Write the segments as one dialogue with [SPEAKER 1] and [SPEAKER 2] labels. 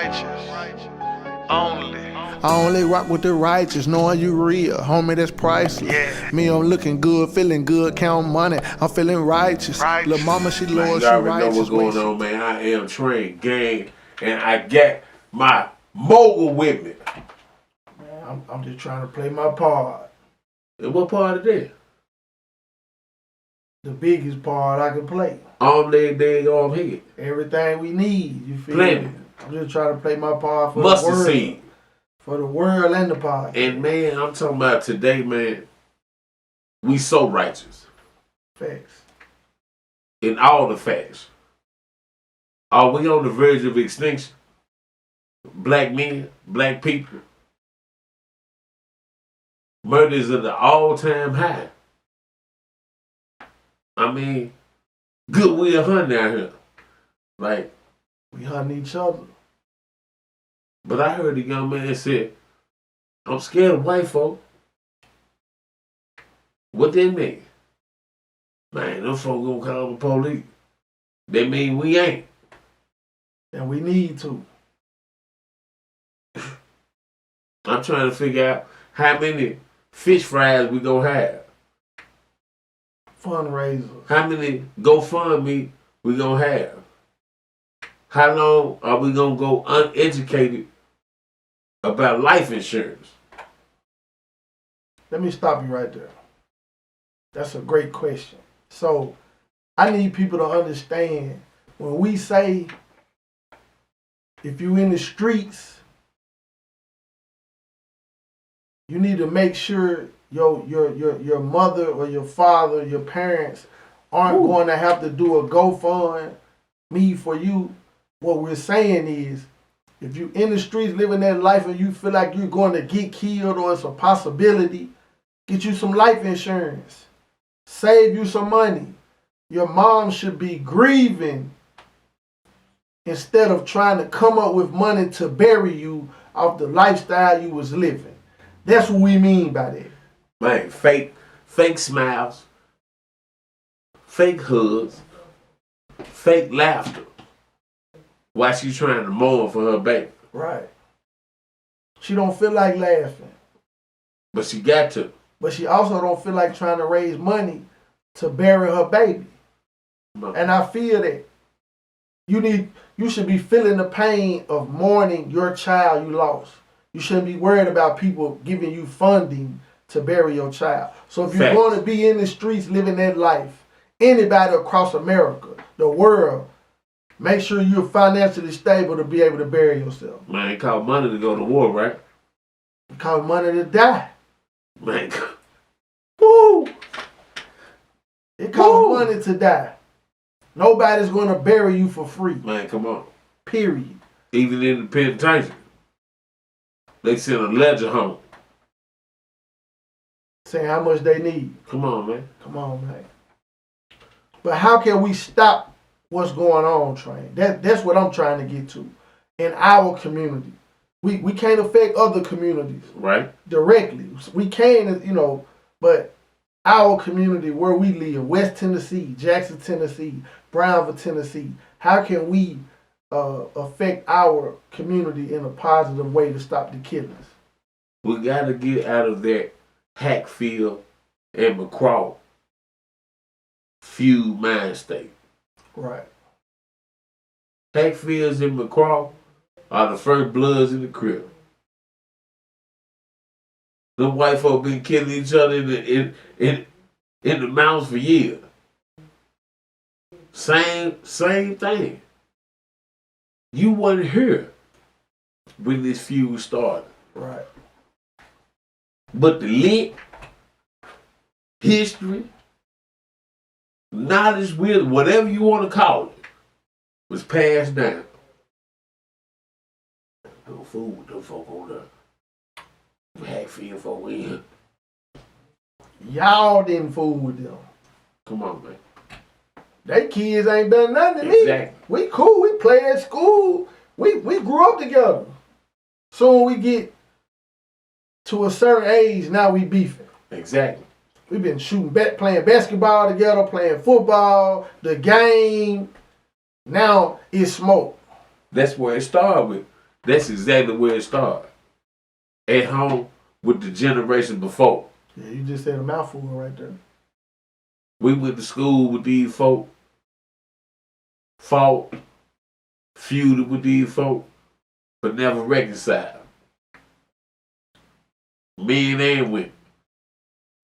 [SPEAKER 1] righteous. Only.
[SPEAKER 2] I only rock with the righteous, knowing you real, homie, that's priceless.
[SPEAKER 1] Yeah.
[SPEAKER 2] Me, I'm looking good, feeling good, counting money, I'm feeling righteous.
[SPEAKER 1] Righteous.
[SPEAKER 2] Lil' mama, she
[SPEAKER 3] Man,
[SPEAKER 2] loyal,
[SPEAKER 3] you
[SPEAKER 2] she
[SPEAKER 3] already know
[SPEAKER 2] righteous.
[SPEAKER 3] what's going on, man. I am Train Gang, and I got my mogul with me.
[SPEAKER 4] Man, I'm just trying to play my part.
[SPEAKER 3] And what part of that?
[SPEAKER 4] The biggest part I can play.
[SPEAKER 3] All day off head.
[SPEAKER 4] Everything we need, you feel
[SPEAKER 3] Plenty.
[SPEAKER 4] me? I'm just trying to play my part for
[SPEAKER 3] Mustard
[SPEAKER 4] the world.
[SPEAKER 3] seed.
[SPEAKER 4] For the world and the podcast.
[SPEAKER 3] And man, I'm talking about today, man. We so righteous
[SPEAKER 4] Facts.
[SPEAKER 3] in all the facts. Are we on the verge of extinction? Black men, black people. Murders at the all-time high. I mean, goodwill hunting out here. Like,
[SPEAKER 4] We hunting each other.
[SPEAKER 3] but I heard a young man say, I'm scared of white folk. What they mean? Man, them folk gonna call the police. They mean we ain't.
[SPEAKER 4] And we need to.
[SPEAKER 3] I'm trying to figure out how many fish fries we gonna have.
[SPEAKER 4] Fundraisers.
[SPEAKER 3] How many GoFundMe we gonna have? How long are we gonna go uneducated about life insurance?
[SPEAKER 4] Let me stop you right there. That's a great question. So, I need people to understand when we say if you in the streets, you need to make sure your mother or your father, your parents aren't going to have to do a GoFundMe for you. What we're saying is, if you in the streets living that life and you feel like you're going to get killed or it's a possibility, get you some life insurance. Save you some money. Your mom should be grieving instead of trying to come up with money to bury you off the lifestyle you was living. That's what we mean by that.
[SPEAKER 3] Man, fake smiles, fake hugs, fake laughter. While she's trying to mourn for her baby.
[SPEAKER 4] Right. She don't feel like laughing.
[SPEAKER 3] But she got to.
[SPEAKER 4] But she also don't feel like trying to raise money to bury her baby.
[SPEAKER 3] No.
[SPEAKER 4] And I feel that you should be feeling the pain of mourning your child you lost. You shouldn't be worried about people giving you funding to bury your child. So if you're
[SPEAKER 3] Facts.
[SPEAKER 4] going to be in the streets living that life, anybody across America, the world, make sure you're financially stable to be able to bury yourself.
[SPEAKER 3] Man, it cost money to go to war, right?
[SPEAKER 4] It costs money to die.
[SPEAKER 3] Man, woo!
[SPEAKER 4] It costs money to die. Nobody's going to bury you for free.
[SPEAKER 3] Man, come on.
[SPEAKER 4] Period.
[SPEAKER 3] Even in the penitentiary, they send a ledger home.
[SPEAKER 4] Saying how much they need.
[SPEAKER 3] Come on, man.
[SPEAKER 4] Come on, man. But how can we stop what's going on, Train? That's what I'm trying to get to. In our community. We can't affect other communities.
[SPEAKER 3] Right.
[SPEAKER 4] Directly. We can, but our community where we live, West Tennessee, Jackson, Tennessee, Brownville, Tennessee, how can we affect our community in a positive way to stop the killings?
[SPEAKER 3] We got to get out of that Hackfield and McCraw feud mind state.
[SPEAKER 4] Right.
[SPEAKER 3] Hackfields and McCraw are the first bloods in the crib. Them white folk been killing each other in the mountains for years. Same thing. You wasn't here when this feud started.
[SPEAKER 4] Right.
[SPEAKER 3] But the lit, history, knowledge, wisdom, whatever you want to call it, was passed down. Don't fool with them folk on there. Hackfield folk in.
[SPEAKER 4] Y'all didn't fool with them.
[SPEAKER 3] Come on, man.
[SPEAKER 4] They kids ain't done nothing to me.
[SPEAKER 3] Exactly.
[SPEAKER 4] We cool. We play at school. We grew up together. Soon we get to a certain age, now we beefing.
[SPEAKER 3] Exactly.
[SPEAKER 4] We've been playing basketball together, playing football, the game. Now it's smoke.
[SPEAKER 3] That's where it started with. That's exactly where it started. At home with the generation before.
[SPEAKER 4] Yeah, you just said a mouthful right there.
[SPEAKER 3] We went to school with these folk, fought, feuded with these folk, but never reconciled. Men and women.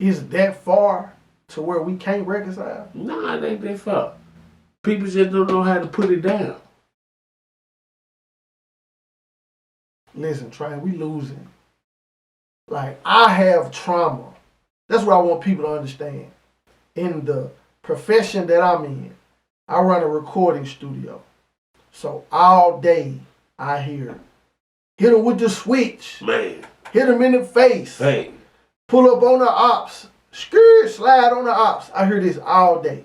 [SPEAKER 4] Is it that far to where we can't reconcile?
[SPEAKER 3] Nah, it ain't that far. People just don't know how to put it down.
[SPEAKER 4] Listen, Train, we losing. Like, I have trauma. That's what I want people to understand. In the profession that I'm in, I run a recording studio. So all day I hear, hit him with the switch.
[SPEAKER 3] Man.
[SPEAKER 4] Hit him in the face.
[SPEAKER 3] Hey.
[SPEAKER 4] Pull up on the ops. Slide on the ops. I hear this all day.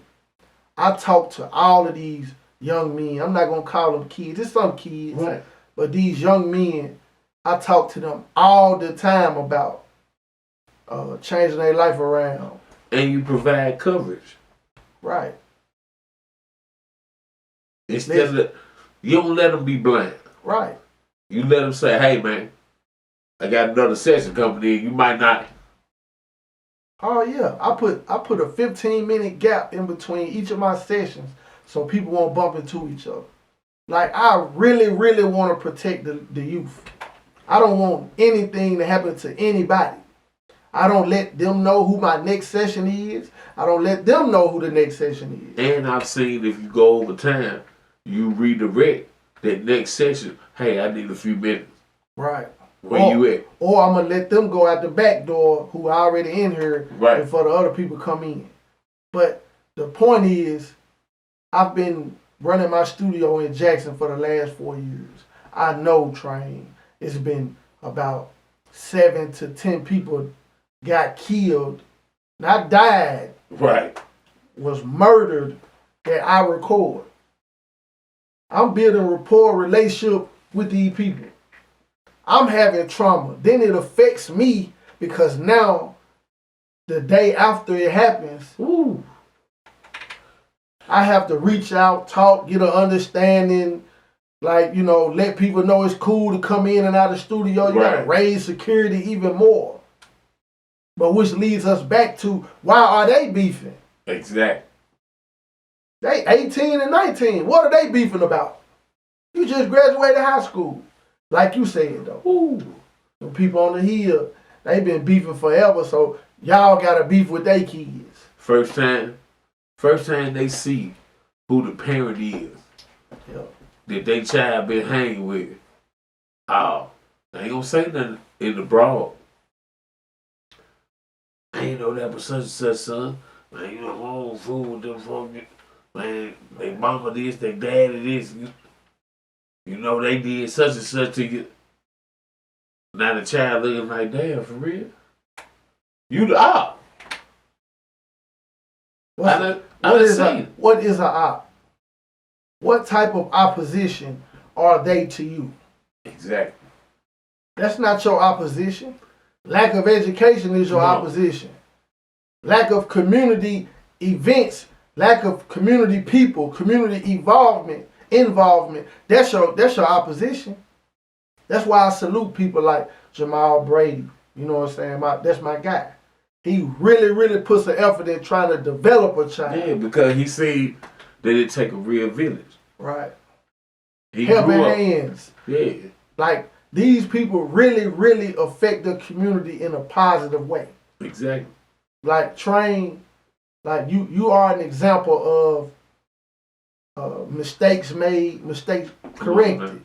[SPEAKER 4] I talk to all of these young men. I'm not going to call them kids. It's some kids.
[SPEAKER 3] Right.
[SPEAKER 4] But these young men, I talk to them all the time about changing their life around.
[SPEAKER 3] And you provide coverage.
[SPEAKER 4] Right.
[SPEAKER 3] Instead of, you don't let them be blind.
[SPEAKER 4] Right.
[SPEAKER 3] You let them say, hey man, I got another session coming in. You might not.
[SPEAKER 4] Oh yeah. I put a 15-minute gap in between each of my sessions so people won't bump into each other. Like, I really, really want to protect the youth. I don't want anything to happen to anybody. I don't let them know who my next session is. I don't let them know who the next session is.
[SPEAKER 3] And I've seen if you go over time, you redirect that next session. Hey, I need a few minutes.
[SPEAKER 4] Right.
[SPEAKER 3] Where you at?
[SPEAKER 4] Or I'm going to let them go out the back door who are already in here
[SPEAKER 3] Right.
[SPEAKER 4] before the other people come in. But the point is, I've been running my studio in Jackson for the last 4 years. I know, Train, it's been about 7 to 10 people got killed, not died,
[SPEAKER 3] Right.
[SPEAKER 4] was murdered that I record. I'm building rapport, relationship with these people. I'm having trauma. Then it affects me because now, the day after it happens,
[SPEAKER 3] Ooh.
[SPEAKER 4] I have to reach out, talk, get an understanding, like, you know, let people know it's cool to come in and out of the studio. You gotta raise security even more. But which leads us back to, why are they beefing?
[SPEAKER 3] Exactly.
[SPEAKER 4] They 18 and 19. What are they beefing about? You just graduated high school. Like you said, though.
[SPEAKER 3] Ooh.
[SPEAKER 4] The people on the hill, they been beefing forever, so y'all gotta beef with their kids.
[SPEAKER 3] First time they see who the parent is that they child been hanging with. Oh, they ain't gonna say nothing in the broad. I ain't know that was such and such son. Man, you know, I don't fool with them folks. Man, they mama this, they daddy this. You know they did such and such to you. Now the child looking like, damn, for real? You the op.
[SPEAKER 4] What is an op? What type of opposition are they to you?
[SPEAKER 3] Exactly.
[SPEAKER 4] That's not your opposition. Lack of education is your opposition. Lack of community events, lack of community people, community involvement. That's your opposition. That's why I salute people like Jamal Brady. You know what I'm saying? That's my guy. He really, really puts an effort in trying to develop a child.
[SPEAKER 3] Yeah, because he see that it take a real village.
[SPEAKER 4] Right.
[SPEAKER 3] He
[SPEAKER 4] Helping
[SPEAKER 3] grew up.
[SPEAKER 4] hands.
[SPEAKER 3] Yeah.
[SPEAKER 4] Like, these people really, really affect the community in a positive way.
[SPEAKER 3] Exactly.
[SPEAKER 4] Like, Train, like you are an example of mistakes made, mistakes corrected.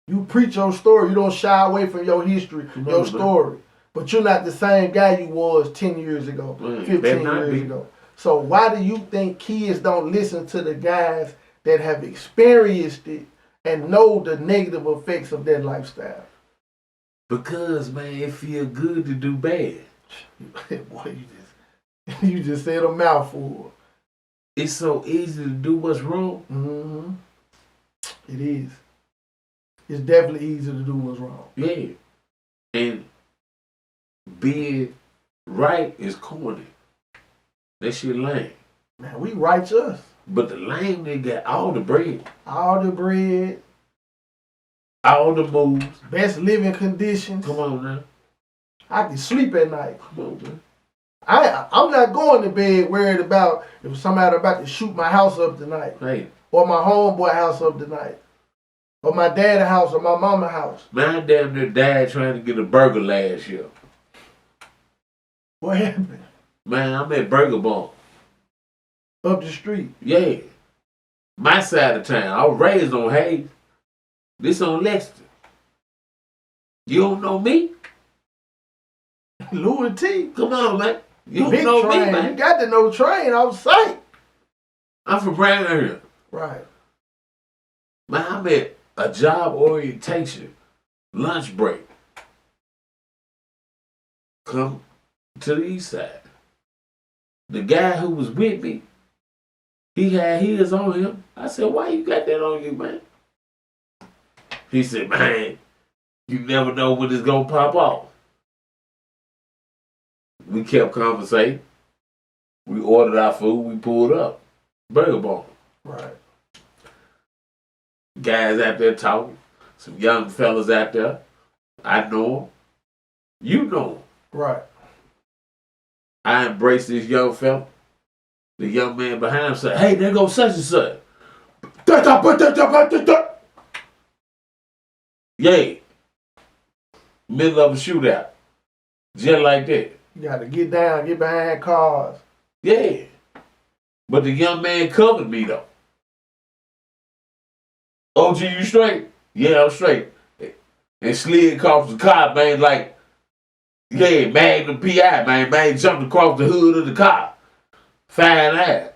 [SPEAKER 4] You preach your story. You don't shy away from your history, your story. But you're not the same guy you was 10 years ago, 15 years ago. So why do you think kids don't listen to the guys that have experienced it and know the negative effects of their lifestyle?
[SPEAKER 3] Because, man, it feel good to do bad.
[SPEAKER 4] Boy, you just said a mouthful.
[SPEAKER 3] It's so easy to do what's wrong.
[SPEAKER 4] Mm-hmm. It is. It's definitely easy to do what's wrong.
[SPEAKER 3] Yeah. And being right is corny. That shit lame.
[SPEAKER 4] Man, we righteous.
[SPEAKER 3] But the lame, they got all the bread.
[SPEAKER 4] All the bread.
[SPEAKER 3] All the moves.
[SPEAKER 4] best living conditions.
[SPEAKER 3] Come on now.
[SPEAKER 4] I can sleep at night.
[SPEAKER 3] Come on, man.
[SPEAKER 4] I'm not going to bed worried about if somebody about to shoot my house up tonight.
[SPEAKER 3] Hey.
[SPEAKER 4] Or my homeboy house up tonight. Or my dad's house or my mama's house.
[SPEAKER 3] Man, I damn near died trying to get a burger last year.
[SPEAKER 4] What happened?
[SPEAKER 3] Man, I'm at Burger Barn.
[SPEAKER 4] Up the street.
[SPEAKER 3] Yeah. My side of town. I was raised on Hayes. This on Lexington. You don't know me?
[SPEAKER 4] Louis T.
[SPEAKER 3] Come on, man. You don't
[SPEAKER 4] Big
[SPEAKER 3] know
[SPEAKER 4] train.
[SPEAKER 3] me, man.
[SPEAKER 4] You got to know train off sight.
[SPEAKER 3] I'm from Brown area.
[SPEAKER 4] Right.
[SPEAKER 3] Man, I'm at a job orientation lunch break. Come to the east side. The guy who was with me, he had his on him. I said, why you got that on you, man? He said, man, you never know when it's going to pop off. We kept conversating. We ordered our food. We pulled up. Burger Barn.
[SPEAKER 4] Right.
[SPEAKER 3] Guys out there talking. Some young fellas out there. I know them. You know them.
[SPEAKER 4] Right.
[SPEAKER 3] I embraced this young fella. The young man behind him said, hey, there goes such and such. Yeah. Middle of a shootout. Just like that.
[SPEAKER 4] You got to get down, get behind cars.
[SPEAKER 3] Yeah. But the young man covered me though. OG, you straight? Yeah, I'm straight. And slid across the car, man, like, yeah, Magnum PI, man. Man jumped across the hood of the car. Fine ass.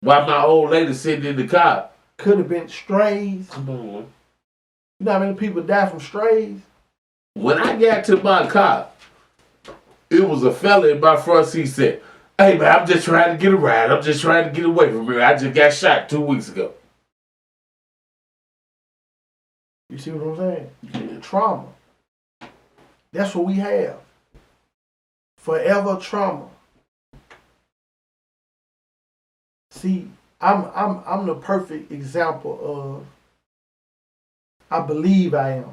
[SPEAKER 3] While my old lady sitting in the car.
[SPEAKER 4] Could have been strays.
[SPEAKER 3] Come on.
[SPEAKER 4] You know how many people die from strays?
[SPEAKER 3] When I got to my car, it was a fella in my front seat said, hey man, I'm just trying to get a ride. I'm just trying to get away from here. I just got shot 2 weeks ago.
[SPEAKER 4] You see what I'm saying? Trauma. That's what we have. Forever trauma. See, I'm the perfect example of, I believe I am.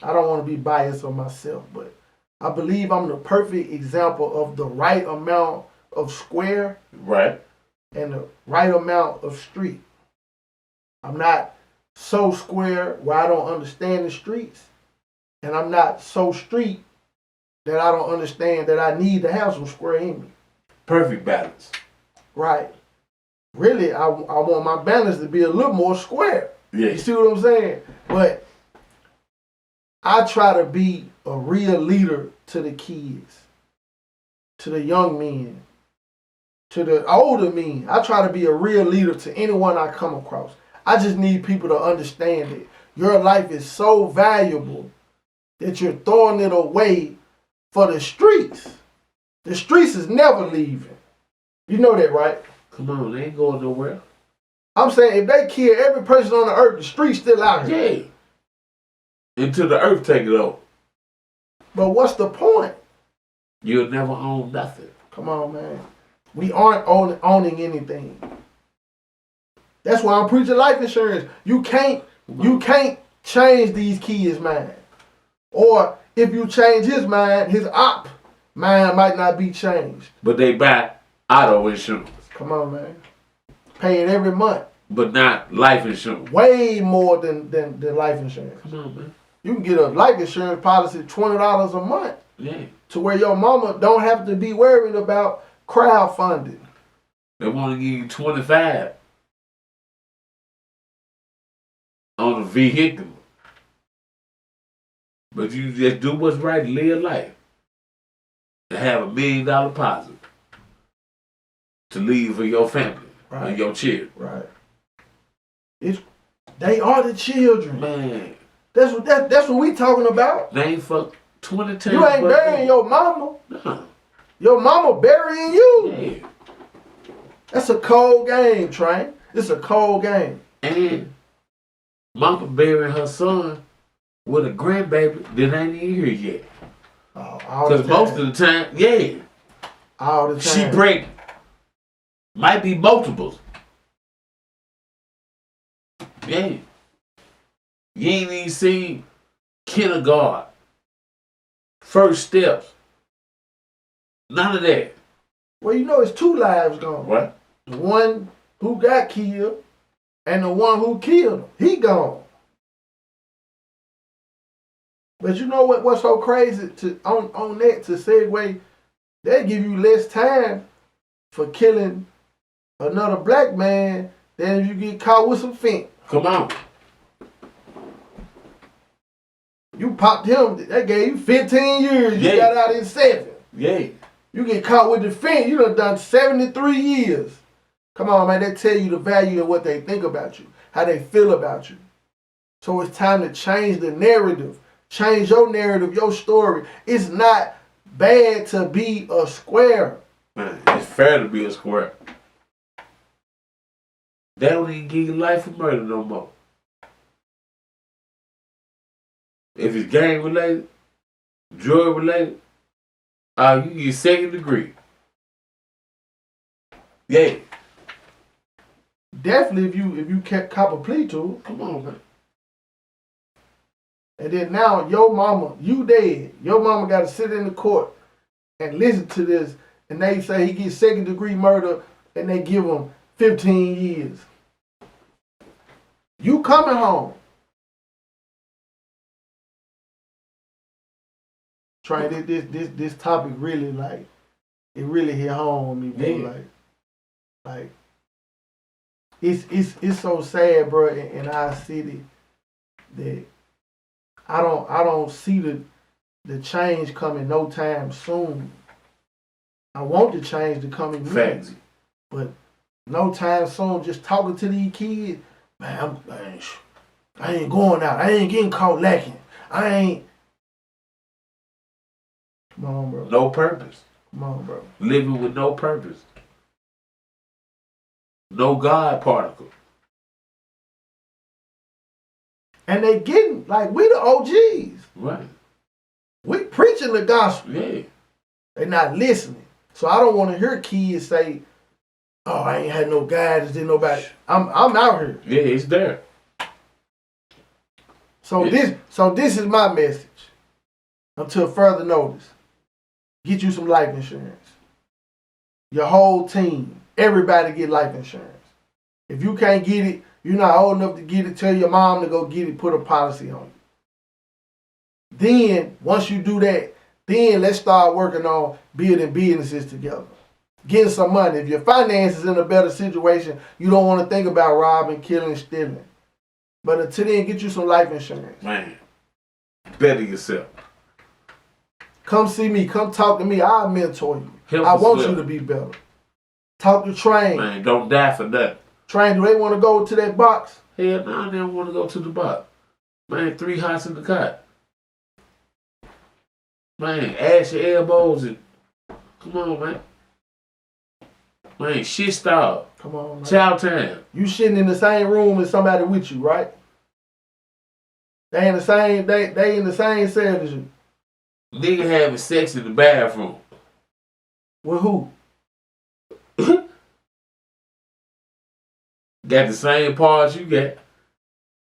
[SPEAKER 4] I don't want to be biased on myself, but I believe I'm the perfect example of the right amount of square
[SPEAKER 3] Right.
[SPEAKER 4] and the right amount of street. I'm not so square where I don't understand the streets, and I'm not so street that I don't understand that I need to have some square in me.
[SPEAKER 3] Perfect balance.
[SPEAKER 4] Right. Really, I want my balance to be a little more square.
[SPEAKER 3] Yeah.
[SPEAKER 4] You see what I'm saying? But I try to be a real leader to the kids, to the young men, to the older men. I try to be a real leader to anyone I come across. I just need people to understand it. Your life is so valuable that you're throwing it away for the streets. The streets is never leaving. You know that, right?
[SPEAKER 3] Come on, they ain't going nowhere.
[SPEAKER 4] I'm saying if they kill every person on the earth, the streets still out here.
[SPEAKER 3] Yeah. Until the earth take it over.
[SPEAKER 4] But what's the point?
[SPEAKER 3] You'll never own nothing.
[SPEAKER 4] Come on, man. We aren't owning anything. That's why I'm preaching life insurance. You can't change these kids' mind. Or if you change his mind, his mind might not be changed.
[SPEAKER 3] But they buy auto insurance.
[SPEAKER 4] Come on, man. Pay it every month.
[SPEAKER 3] But not life insurance.
[SPEAKER 4] Way more than life insurance.
[SPEAKER 3] Come on, man.
[SPEAKER 4] You can get a life insurance policy $20 a month.
[SPEAKER 3] Yeah.
[SPEAKER 4] To where your mama don't have to be worried about crowdfunding.
[SPEAKER 3] They want to give you 25 on a vehicle. But you just do what's right and live life. And have $1 million deposit to leave for your family and your children.
[SPEAKER 4] Right. They are the children.
[SPEAKER 3] Man.
[SPEAKER 4] That's what we talking about.
[SPEAKER 3] They ain't fuck 20 times.
[SPEAKER 4] You ain't burying your mama.
[SPEAKER 3] No.
[SPEAKER 4] Your mama burying you.
[SPEAKER 3] Yeah.
[SPEAKER 4] That's a cold game, Train. It's a cold game.
[SPEAKER 3] And mama burying her son with a grandbaby that ain't even here yet. Because most of the time, yeah.
[SPEAKER 4] All the time.
[SPEAKER 3] She pregnant. Might be multiples. Yeah. You ain't even seen kindergarten, first steps, none of that.
[SPEAKER 4] Well, you know, it's 2 lives gone.
[SPEAKER 3] What?
[SPEAKER 4] The one who got killed and the one who killed him. He gone. But you know what's so crazy on that to segue, they give you less time for killing another black man than if you get caught with some fink.
[SPEAKER 3] Come on.
[SPEAKER 4] You popped him, that gave you 15 years. You got out in 7.
[SPEAKER 3] Yeah.
[SPEAKER 4] You get caught with the fink, you done 73 years. Come on, man, they tell you the value of what they think about you, how they feel about you. So it's time to change the narrative. Change your narrative, your story. It's not bad to be a square.
[SPEAKER 3] Man, it's fair to be a square. They don't even give you life for murder no more. If it's gang related, drug related, you get 2nd degree. Yeah.
[SPEAKER 4] Definitely if you cop a plea to it.
[SPEAKER 3] Come on, man.
[SPEAKER 4] And then now your mama, you dead. Your mama got to sit in the court and listen to this. And they say he gets 2nd degree murder and they give him 15 years. You coming home. Trying this topic really it really hit home on me, bro.
[SPEAKER 3] Yeah.
[SPEAKER 4] Like it's so sad, bro, in our city that I don't see the change coming no time soon. I want the change to come immediately, but no time soon. Just talking to these kids, man, I ain't going out. I ain't getting caught lacking. I ain't. Come on, bro.
[SPEAKER 3] No purpose.
[SPEAKER 4] Come on, bro.
[SPEAKER 3] Living with no purpose. No God particle.
[SPEAKER 4] And they getting, like, we the OGs.
[SPEAKER 3] Right.
[SPEAKER 4] We preaching the gospel.
[SPEAKER 3] Yeah.
[SPEAKER 4] They not listening. So I don't want to hear kids say, oh, I ain't had no guidance, didn't nobody. I'm out here.
[SPEAKER 3] Yeah, it's there.
[SPEAKER 4] So this is my message. Until further notice. Get you some life insurance. Your whole team. Everybody get life insurance. If you can't get it, you're not old enough to get it, tell your mom to go get it, put a policy on it. Then, once you do that, then let's start working on building businesses together. Getting some money. If your finances in a better situation, you don't want to think about robbing, killing, stealing. But until then, get you some life insurance.
[SPEAKER 3] Man, better yourself.
[SPEAKER 4] Come see me. Come talk to me. I'll mentor you.
[SPEAKER 3] Help
[SPEAKER 4] I
[SPEAKER 3] us
[SPEAKER 4] want
[SPEAKER 3] live.
[SPEAKER 4] you to be better. Talk to Train.
[SPEAKER 3] Man, don't die for nothing.
[SPEAKER 4] Train, do they want to go to that box?
[SPEAKER 3] Hell no, they don't want to go to the box. Man, 3 hots in the cot. Man, ask your elbows and come on, man. Man, shit style.
[SPEAKER 4] Come on, man.
[SPEAKER 3] Chow time.
[SPEAKER 4] You sitting in the same room as somebody with you, right? They in the same they in the same cell as you.
[SPEAKER 3] Nigga having sex in the bathroom.
[SPEAKER 4] With who?
[SPEAKER 3] Got the same parts you got.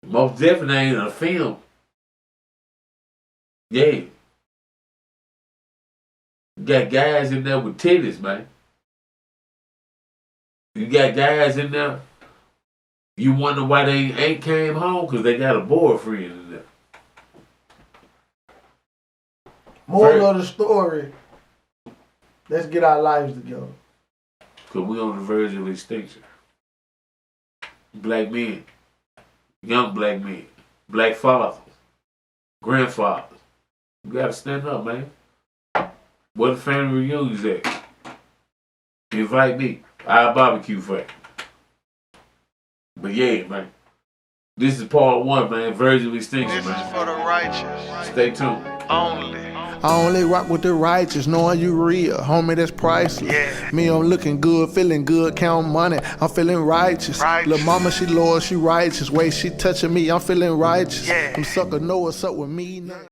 [SPEAKER 3] Most definitely ain't in a film. Yeah. You got guys in there with titties, man. You got guys in there, you wonder why they ain't came home because they got a boyfriend in there.
[SPEAKER 4] Moral of the story, let's get our lives together.
[SPEAKER 3] Because we on the verge of extinction. Black men, young black men, black fathers, grandfathers. You gotta stand up, man. Where the family reunions at? Invite me. I'll barbecue for you. But yeah, man. This is part 1, man. Verge of extinction,
[SPEAKER 1] This is
[SPEAKER 3] man.
[SPEAKER 1] for the righteous.
[SPEAKER 3] Stay tuned.
[SPEAKER 1] Only.
[SPEAKER 2] I only rock with the righteous, knowing you real, homie, that's priceless.
[SPEAKER 1] Yeah.
[SPEAKER 2] Me, I'm looking good, feeling good, counting money, I'm feeling righteous.
[SPEAKER 1] Righteous.
[SPEAKER 2] Lil' mama, she loyal, she righteous. Way she touching me, I'm feeling righteous.
[SPEAKER 1] Yeah.
[SPEAKER 2] Them sucker know what's up with me now.